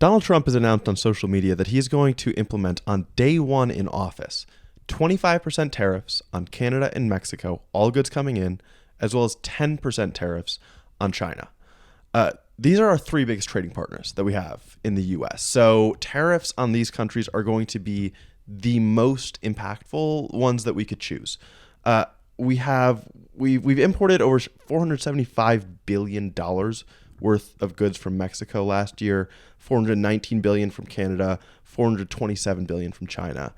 Donald Trump has announced on social media that he is going to implement on day one in office 25% tariffs on Canada and Mexico, all goods coming in, as well as 10% tariffs on China. These are our three biggest trading partners that we have in the U.S. So tariffs on these countries are going to be the most impactful ones that we could choose. We've imported over $475 billion worth of goods from Mexico last year, $419 billion from Canada, $427 billion from China.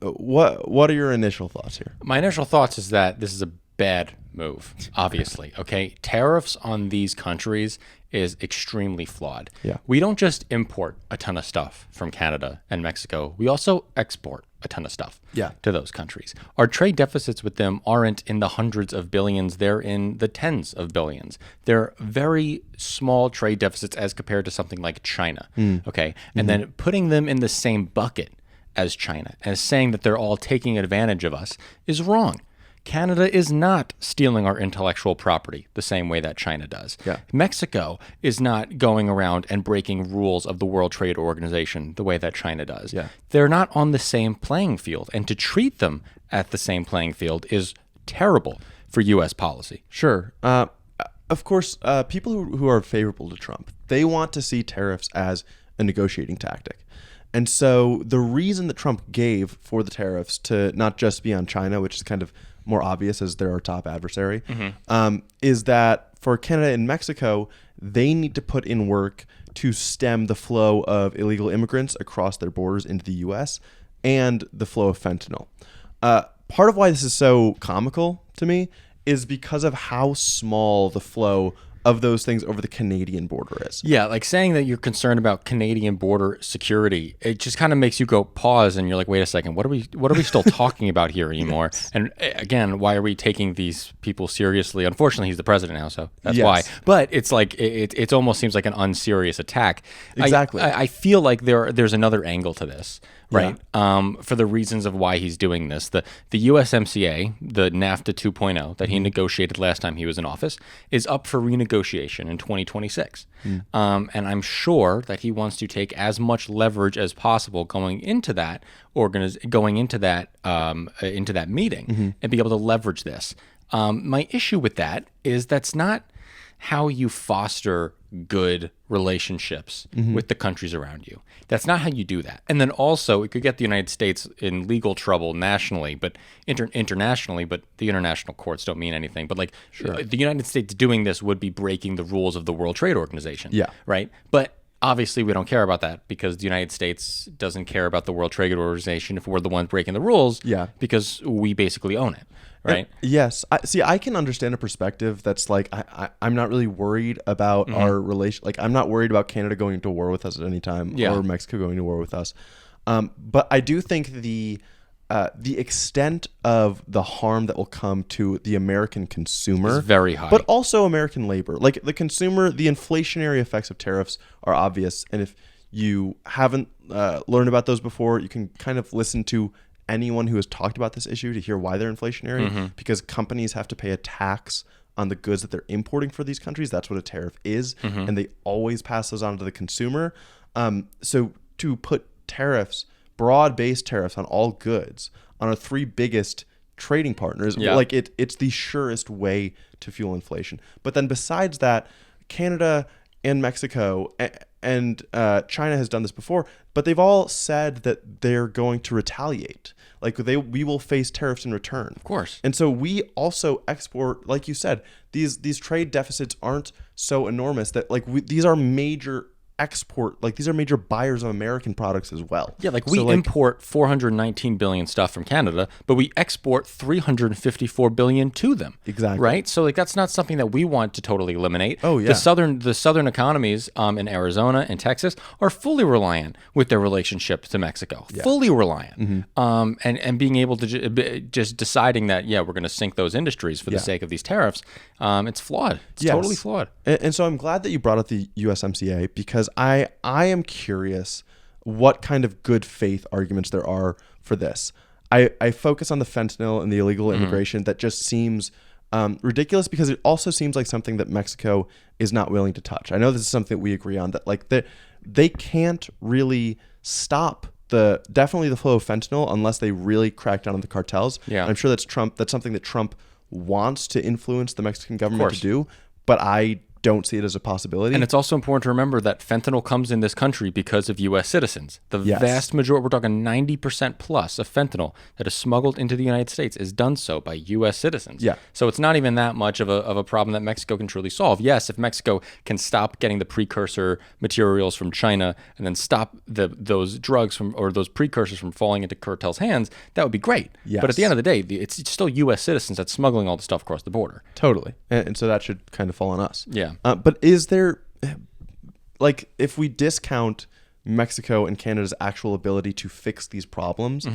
What are your initial thoughts here? My initial thoughts is that this is a bad move, obviously. Okay, tariffs on these countries is extremely flawed. Yeah. We don't just import a ton of stuff from Canada and Mexico. We also export a ton of stuff to those countries. Our trade deficits with them aren't in the hundreds of billions. They're in the tens of billions. They're very small trade deficits as compared to something like China. Okay. And then putting them in the same bucket as China and saying that they're all taking advantage of us is wrong. Canada is not stealing our intellectual property the same way that China does. Yeah. Mexico is not going around and breaking rules of the World Trade Organization the way that China does. Yeah. They're not on the same playing field. And to treat them at the same playing field is terrible for U.S. policy. Sure. Of course, people who are favorable to Trump, they want to see tariffs as a negotiating tactic. And so the reason that Trump gave for the tariffs to not just be on China, which is kind of more obvious as they're our top adversary, is that for Canada and Mexico, they need to put in work to stem the flow of illegal immigrants across their borders into the U.S. and the flow of fentanyl. Part of why this is so comical to me is because of how small the flow of those things over the Canadian border is. Yeah, like saying that you're concerned about Canadian border security, it just kind of makes you go pause and you're like, wait a second, what are we still talking about here anymore? Yes. And again, why are we taking these people seriously? Unfortunately, he's the president now, so that's why. But it's like it almost seems like an unserious attack. Exactly. I feel like there's another angle to this. Right. Yeah. For the reasons of why he's doing this. The USMCA, the NAFTA 2.0 that he negotiated last time he was in office, is up for renegotiation in 2026. And I'm sure that he wants to take as much leverage as possible going into that meeting and be able to leverage this. My issue with that is that's not how you foster good relationships with the countries around you. That's not how you do that. And then also, it could get the United States in legal trouble nationally, but internationally, but the international courts don't mean anything. But like the United States doing this would be breaking the rules of the World Trade Organization. Yeah. Right? But obviously, we don't care about that because the United States doesn't care about the World Trade Organization if we're the ones breaking the rules. Yeah. Because we basically own it. Right. Yes. I can understand a perspective that's like, I'm not really worried about our relation. Like, I'm not worried about Canada going to war with us at any time or Mexico going to war with us. But I do think the extent of the harm that will come to the American consumer is very high, but also American labor. Like the consumer, the inflationary effects of tariffs are obvious. And if you haven't learned about those before, you can kind of listen to anyone who has talked about this issue to hear why they're inflationary, because companies have to pay a tax on the goods that they're importing for these countries. That's what a tariff is. And they always pass those on to the consumer. So to put tariffs, broad-based tariffs on all goods on our three biggest trading partners, like it's the surest way to fuel inflation. But then besides that, Canada and Mexico and China has done this before, but they've all said that they're going to retaliate. Like we will face tariffs in return. Of course. And so we also export, like you said, these trade deficits aren't so enormous that these are major these are major buyers of American products as well. Yeah, we import 419 billion stuff from Canada, but we export 354 billion to them. Exactly. Right? So that's not something that we want to totally eliminate. Oh yeah. The southern economies in Arizona and Texas are fully reliant with their relationship to Mexico. Yeah. Fully reliant. And being able to just deciding that we're going to sink those industries for the sake of these tariffs, it's flawed. It's totally flawed. And so I'm glad that you brought up the USMCA because I am curious what kind of good faith arguments there are for this. I focus on the fentanyl and the illegal immigration that just seems ridiculous because it also seems like something that Mexico is not willing to touch. I know this is something that we agree on, that they can't really stop definitely the flow of fentanyl unless they really crack down on the cartels. Yeah. And I'm sure that's something that Trump wants to influence the Mexican government to do, but I don't see it as a possibility. And it's also important to remember that fentanyl comes in this country because of U.S. citizens. The vast majority, we're talking 90% plus of fentanyl that is smuggled into the United States is done so by U.S. citizens. Yeah. So it's not even that much of a problem that Mexico can truly solve. Yes, if Mexico can stop getting the precursor materials from China and then stop those drugs or those precursors from falling into cartels' hands, that would be great. Yes. But at the end of the day, it's still U.S. citizens that's smuggling all the stuff across the border. Totally. And so that should kind of fall on us. Yeah. But is there, like, if we discount Mexico and Canada's actual ability to fix these problems,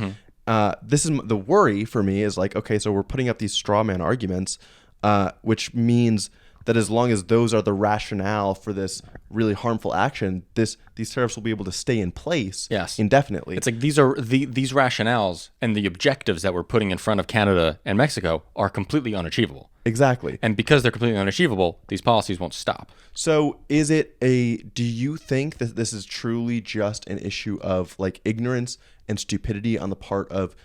this is the worry for me is like, okay, so we're putting up these straw man arguments, which means that as long as those are the rationale for this really harmful action, these tariffs will be able to stay in place indefinitely. It's like these rationales and the objectives that we're putting in front of Canada and Mexico are completely unachievable. Exactly. And because they're completely unachievable, these policies won't stop. So do you think that this is truly just an issue of like ignorance and stupidity on the part of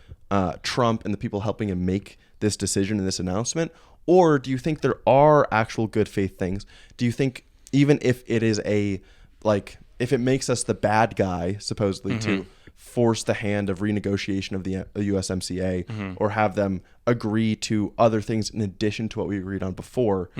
Trump and the people helping him make this decision and this announcement? Or do you think there are actual good faith things? Do you think even if it is if it makes us the bad guy, supposedly, to force the hand of renegotiation of the USMCA or have them agree to other things in addition to what we agreed on before,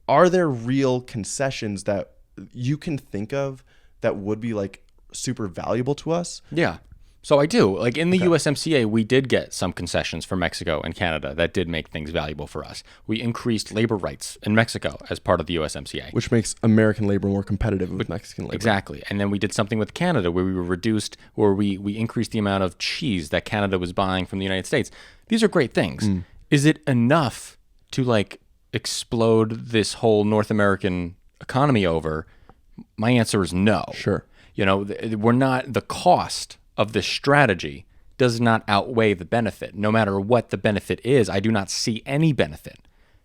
are there real concessions that you can think of that would be like super valuable to us? Yeah. So I do. Like in the USMCA, we did get some concessions for Mexico and Canada that did make things valuable for us. We increased labor rights in Mexico as part of the USMCA. Which makes American labor more competitive with Mexican labor. Exactly. And then we did something with Canada where we increased the amount of cheese that Canada was buying from the United States. These are great things. Is it enough to like explode this whole North American economy over? My answer is no. Sure. You know, the cost of this strategy does not outweigh the benefit. No matter what the benefit is, I do not see any benefit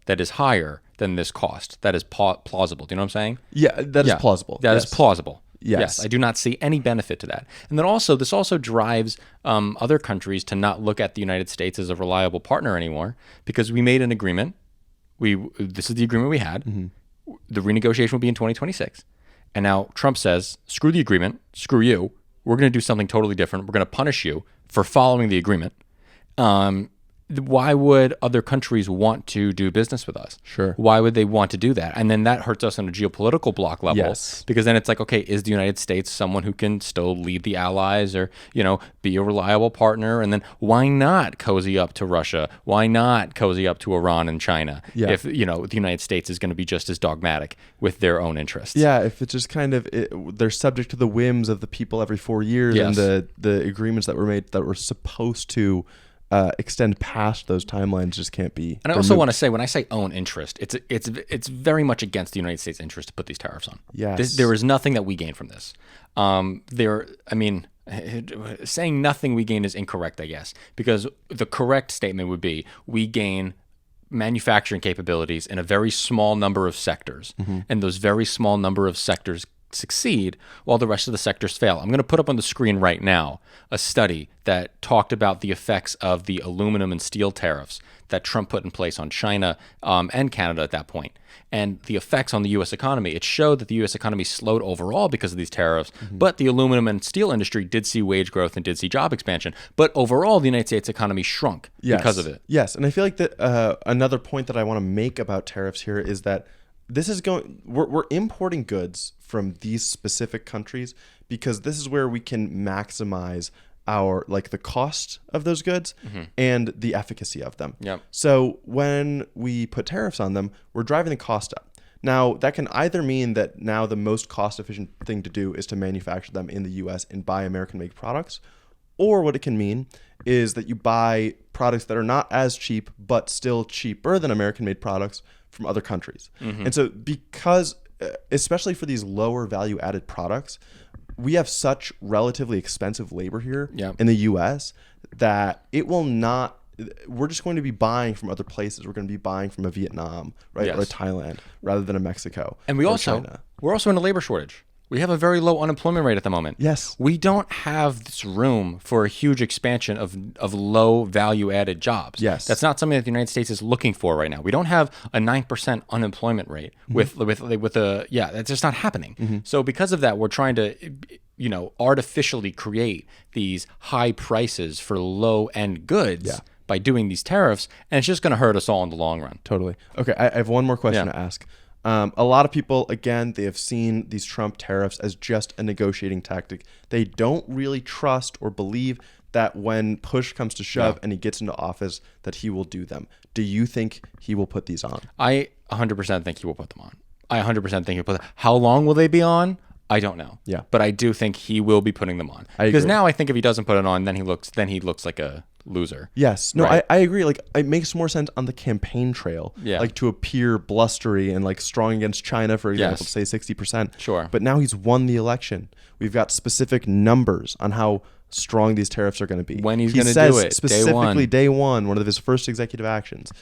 that is higher than this cost. That is plausible. Do you know what I'm saying? Yeah, that is plausible. That is plausible. Yes. I do not see any benefit to that. And then also, this also drives other countries to not look at the United States as a reliable partner anymore because we made an agreement. This is the agreement we had. The renegotiation will be in 2026. And now Trump says, screw the agreement, screw you. We're going to do something totally different. We're going to punish you for following the agreement. Why would other countries want to do business with us? Sure. Why would they want to do that? And then that hurts us on a geopolitical block level. Yes. Because then it's like, okay, is the United States someone who can still lead the allies or, be a reliable partner? And then why not cozy up to Russia? Why not cozy up to Iran and China if, the United States is going to be just as dogmatic with their own interests? Yeah, if it's just kind of, they're subject to the whims of the people every 4 years and the agreements that were made that were supposed to extend past those timelines just can't be. And I also want to say, when I say own interest, it's very much against the United States' interest to put these tariffs on. Yes. There is nothing that we gain from this. Saying nothing we gain is incorrect, I guess, because the correct statement would be we gain manufacturing capabilities in a very small number of sectors, and those very small number of sectors succeed while the rest of the sectors fail. I'm going to put up on the screen right now a study that talked about the effects of the aluminum and steel tariffs that Trump put in place on China and Canada at that point, and the effects on the U.S. economy. It showed that the U.S. economy slowed overall because of these tariffs, but the aluminum and steel industry did see wage growth and did see job expansion. But overall, the United States economy shrunk because of it. Yes, and I feel like that another point that I want to make about tariffs here is that we're importing goods from these specific countries because this is where we can maximize the cost of those goods and the efficacy of them. Yep. So when we put tariffs on them, we're driving the cost up. Now, that can either mean that now the most cost efficient thing to do is to manufacture them in the US and buy American made products, or what it can mean is that you buy products that are not as cheap but still cheaper than American made products from other countries. And so because, especially for these lower value added products, we have such relatively expensive labor here in the US that we're just going to be buying from other places. We're going to be buying from a Vietnam, right? Or a Thailand rather than a Mexico. And we're also in a labor shortage. We have a very low unemployment rate at the moment. Yes. We don't have this room for a huge expansion of low value added jobs. Yes. That's not something that the United States is looking for right now. We don't have a 9% unemployment rate with that's just not happening. So because of that, we're trying to, artificially create these high prices for low end goods by doing these tariffs. And it's just going to hurt us all in the long run. Totally. Okay. I have one more question to ask. A lot of people, again, they have seen these Trump tariffs as just a negotiating tactic. They don't really trust or believe that when push comes to shove and he gets into office, that he will do them. Do you think he will put these on? I 100% think he will put them on. I 100% think he'll put them. How long will they be on? I don't know. Yeah. But I do think he will be putting them on. Because now I think if he doesn't put it on, then he looks like a loser. Yes. No, right? I agree. Like, it makes more sense on the campaign trail. Yeah. Like, to appear blustery and like strong against China, for example, say 60%. Sure. But now he's won the election. We've got specific numbers on how strong these tariffs are going to be. When he's going to do it. Specifically day one of his first executive actions.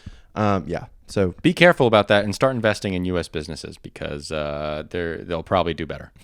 So be careful about that and start investing in U.S. businesses because they'll probably do better.